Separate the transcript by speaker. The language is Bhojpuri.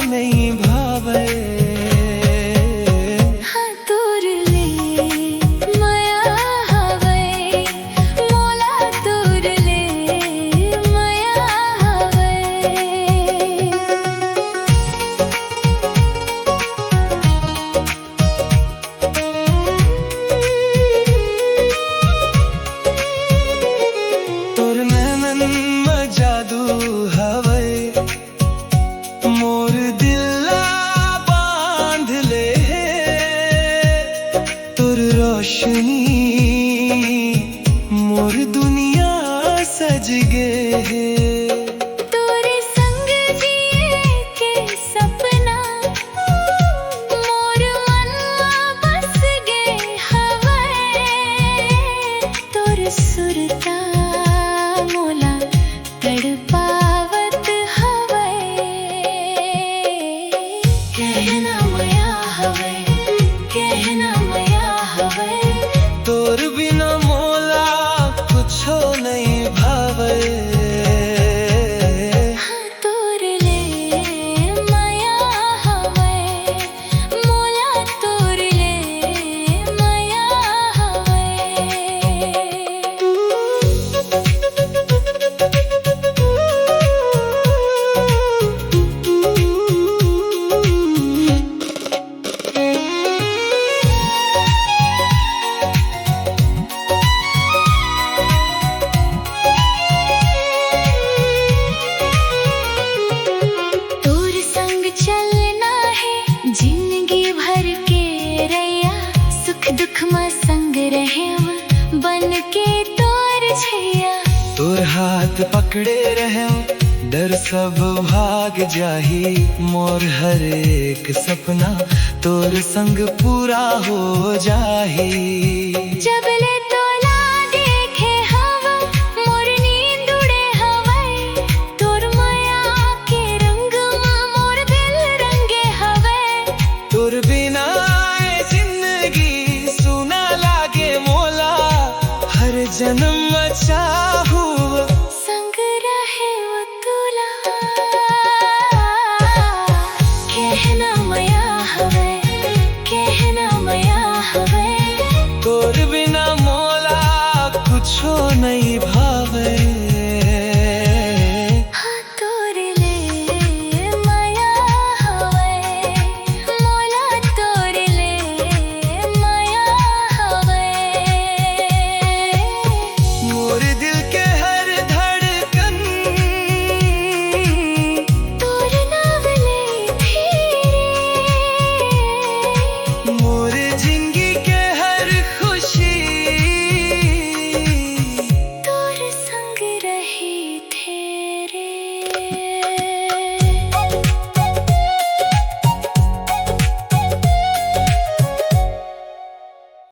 Speaker 1: नहीं भावे।
Speaker 2: हाँ तोर ले माया हवे, मोला तोर ले माया हवे।
Speaker 1: तोर नैनन में जादू हवे, मोर दिला बांध ले। तोर रोशनी मोर दुनिया सज गे है।
Speaker 2: तोरे संग जिए के सपना मोर मन में बस गे हवे। तोर सुरता मोला तड़पावत हवे। कहना माया हवे, कहना माया हवे।
Speaker 1: तोर बिना मोला कुछो नहीं भावे।
Speaker 2: हाँ तोर ले माया हवे, मोला तोर ले माया हवे। तोर संग चलना है जिंदगी भर के रैया। सुख दुख में संग रहे बन के तोर छैया।
Speaker 1: तोर हाथ पकड़े रहे डर सब भाग जाही। मोर हर एक सपना तोर संग पूरा हो जाही।
Speaker 2: जब ले